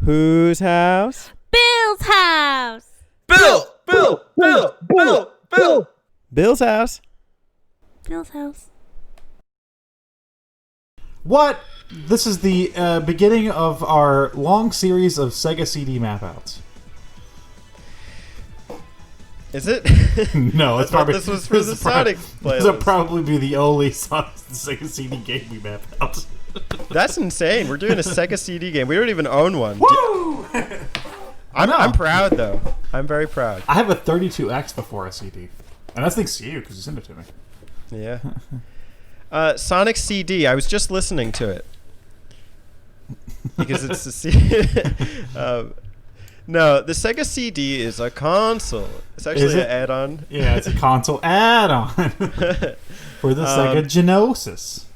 Whose house? Bill's house. Bill. Bill's house. Bill's house. What? This is the beginning of our long series of Sega CD map outs. Is it? No, it's probably this was for the Sonic playlist. This will probably be the only Sega CD game we map out. That's insane. We're doing a Sega CD game. We don't even own one. Woo! I'm proud though. I'm very proud. I have a 32X before a CD, and that's thanks to you because you sent it to me. Yeah. Sonic CD. I was just listening to it because it's a CD. No, the Sega CD is a console. It's actually an add-on. Yeah, it's a console add-on for the Sega Genesis.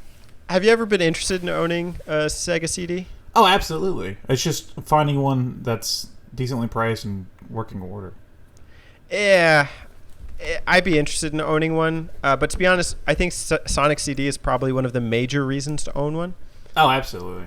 Have you ever been interested in owning a Sega CD? Oh, absolutely. It's just finding one that's decently priced and working order. Yeah, I'd be interested in owning one. But to be honest, I think Sonic CD is probably one of the major reasons to own one. Oh, absolutely.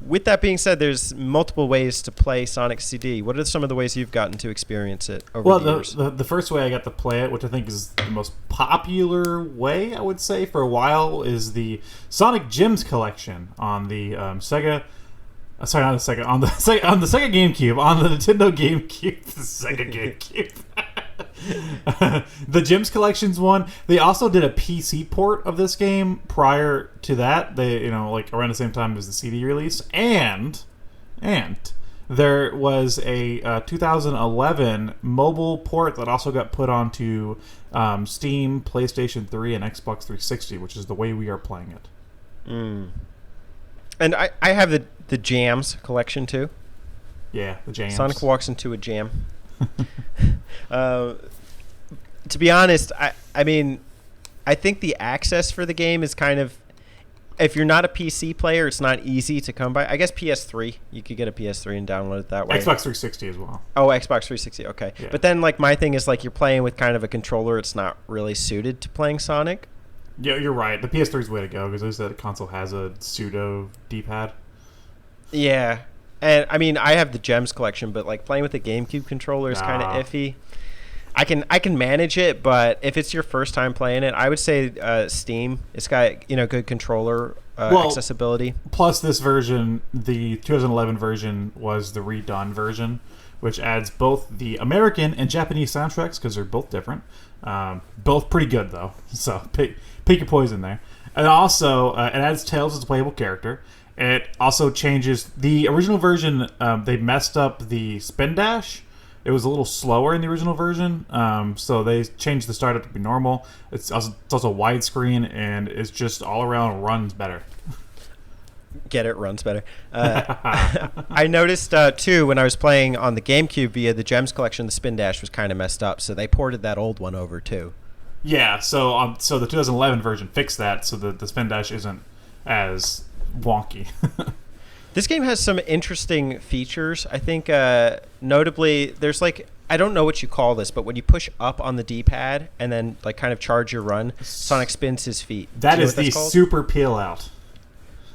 With that being said, there's multiple ways to play Sonic CD. What are some of the ways you've gotten to experience it over the years? The first way I got to play it, which I think is the most popular way, I would say, for a while, is the Sonic Gems collection on the Sega. Sorry, not the Sega. On the Sega GameCube, on the Nintendo GameCube, the Sega GameCube. The Gems Collections one. They also did a PC port of this game prior to that. They, like around the same time as the CD release, and there was a 2011 mobile port that also got put onto Steam, PlayStation 3, and Xbox 360, which is the way we are playing it. And I have the Jams collection too. Yeah, the Jams. Sonic walks into a jam. To be honest, I mean, I think the access for the game is kind of, if you're not a PC player, it's not easy to come by. I guess PS3, you could get a PS3 and download it that way. Xbox 360 as well. Oh, Xbox 360, okay. Yeah. But then, my thing is, you're playing with kind of a controller. It's not really suited to playing Sonic. Yeah, you're right. The PS3 is the way to go, because at least that console has a pseudo D-pad. Yeah. And, I mean, I have the Gems collection, but, playing with the GameCube controller is kind of iffy. I can manage it, but if it's your first time playing it, I would say Steam. It's got good controller accessibility. Plus, this version, the 2011 version, was the redone version, which adds both the American and Japanese soundtracks because they're both different. Both pretty good though, so pick your poison there. And also, it adds Tails as a playable character. It also changes the original version. They messed up the spin dash. It was a little slower in the original version, so they changed the startup to be normal. It's also widescreen, and it's just all around runs better. Get it? Runs better. I noticed, too, when I was playing on the GameCube via the Gems collection, the spin dash was kind of messed up, so they ported that old one over, too. Yeah, so the 2011 version fixed that, so the spin dash isn't as wonky. This game has some interesting features. I think notably there's I don't know what you call this, but when you push up on the D-pad and then kind of charge your run, Sonic spins his feet. That is the super peel out.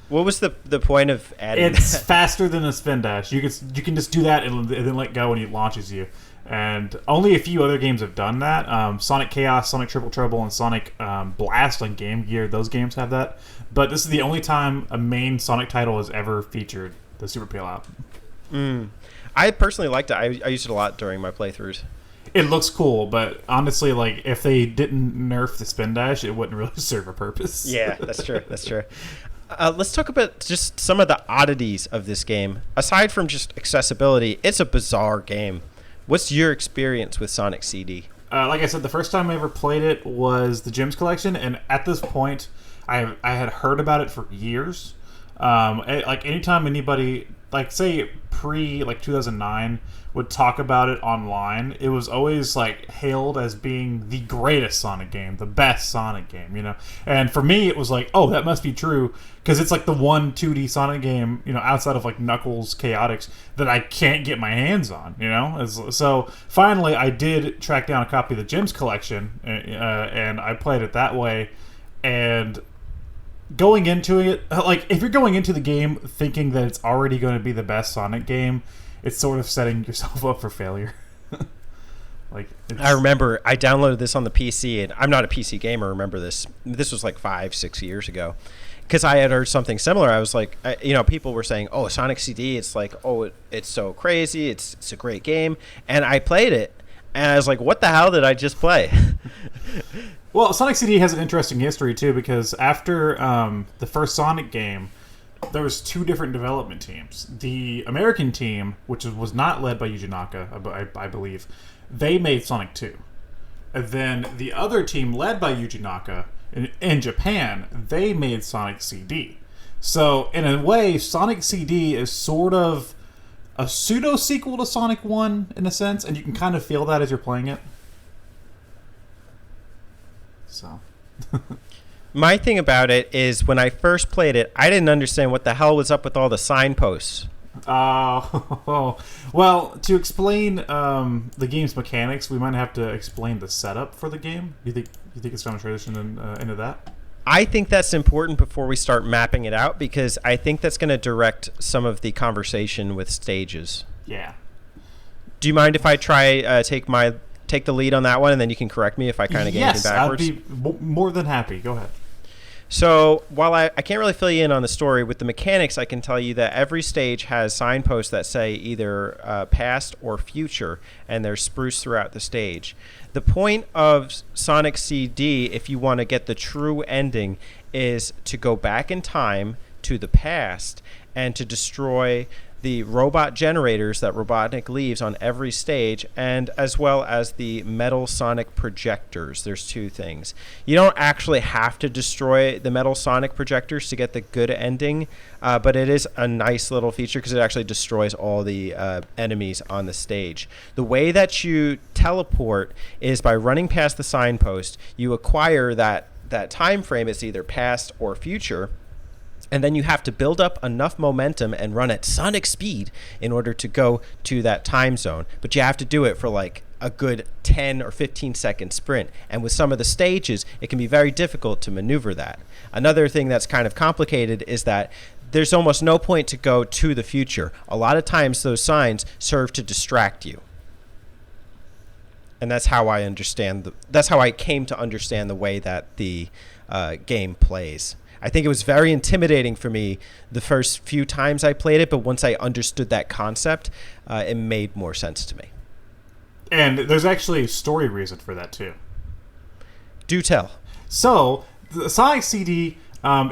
What was the point of adding It's that? faster than a spin dash. You can just do that and then let go when he launches you. And only a few other games have done that. Sonic Chaos, Sonic Triple Trouble, and Sonic Blast on Game Gear, those games have that. But this is the only time a main Sonic title has ever featured the Super Peel Out. I personally liked it. I used it a lot during my playthroughs. It looks cool, but honestly, if they didn't nerf the spin dash, it wouldn't really serve a purpose. Yeah, that's true. That's true. Let's talk about just some of the oddities of this game. Aside from just accessibility, it's a bizarre game. What's your experience with Sonic CD? Like I said, the first time I ever played it was the Gems collection, and at this point, I had heard about it for years. Anytime anybody, say pre 2009, would talk about it online, it was always hailed as being the greatest Sonic game, the best Sonic game, And for me, it was oh, that must be true, because it's the one 2D Sonic game, outside of Knuckles Chaotix that I can't get my hands on, So finally, I did track down a copy of the Gems collection, and I played it that way, and going into it, like if you're going into the game thinking that it's already going to be the best Sonic game, it's sort of setting yourself up for failure. Like I remember I downloaded this on the PC, and I'm not a PC gamer. Remember this? This was like 5-6 years ago, because I had heard something similar. I was like, people were saying, "Oh, Sonic CD, it's like, oh, it's so crazy. It's a great game," and I played it, and I was like, "What the hell did I just play?" Well, Sonic CD has an interesting history too, because after the first Sonic game, there was two different development teams. The American team, which was not led by Yuji Naka, I believe, they made Sonic 2. And then the other team, led by Yuji Naka, in Japan, they made Sonic CD. So, in a way, Sonic CD is sort of a pseudo-sequel to Sonic 1, in a sense, and you can kind of feel that as you're playing it. So... My thing about it is when I first played it, I didn't understand what the hell was up with all the signposts. Well, to explain the game's mechanics, we might have to explain the setup for the game. You think it's going to transition into that? I think that's important before we start mapping it out, because I think that's going to direct some of the conversation with stages. Yeah. Do you mind if I try take the lead on that one, and then you can correct me if I kind of get anything backwards? Yes, I'd be more than happy. Go ahead. So while I can't really fill you in on the story, with the mechanics, I can tell you that every stage has signposts that say either past or future, and they're spruced throughout the stage. The point of Sonic CD, if you want to get the true ending, is to go back in time to the past and to destroy the robot generators that Robotnik leaves on every stage, and as well as the metal Sonic projectors. There's two things. You don't actually have to destroy the metal Sonic projectors to get the good ending, but it is a nice little feature because it actually destroys all the enemies on the stage. The way that you teleport is by running past the signpost. You acquire that time frame. It's either past or future. And then you have to build up enough momentum and run at sonic speed in order to go to that time zone. But you have to do it for like a good 10 or 15 second sprint. And with some of the stages, it can be very difficult to maneuver that. Another thing that's kind of complicated is that there's almost no point to go to the future. A lot of times those signs serve to distract you. And that's how I came to understand the way that the game plays. I think it was very intimidating for me the first few times I played it, but once I understood that concept, it made more sense to me. And there's actually a story reason for that, too. Do tell. So, the Sonic CD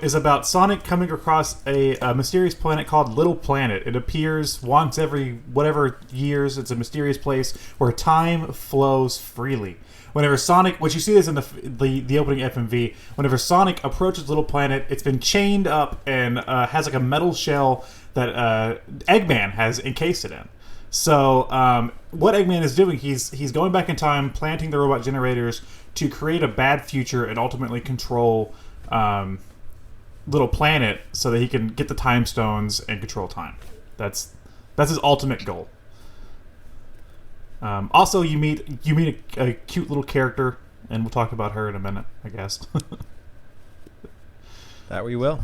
is about Sonic coming across a mysterious planet called Little Planet. It appears once every whatever years. It's a mysterious place where time flows freely. Whenever Sonic, what you see is in the opening FMV, whenever Sonic approaches Little Planet, it's been chained up and has like a metal shell that Eggman has encased it in. So what Eggman is doing, he's going back in time, planting the robot generators to create a bad future and ultimately control Little Planet so that he can get the time stones and control time. That's his ultimate goal. Also, you meet a cute little character, and we'll talk about her in a minute, I guess. That we will.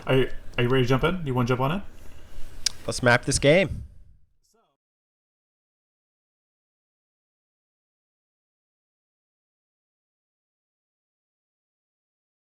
Are you ready to jump in? You want to jump on in? Let's map this game.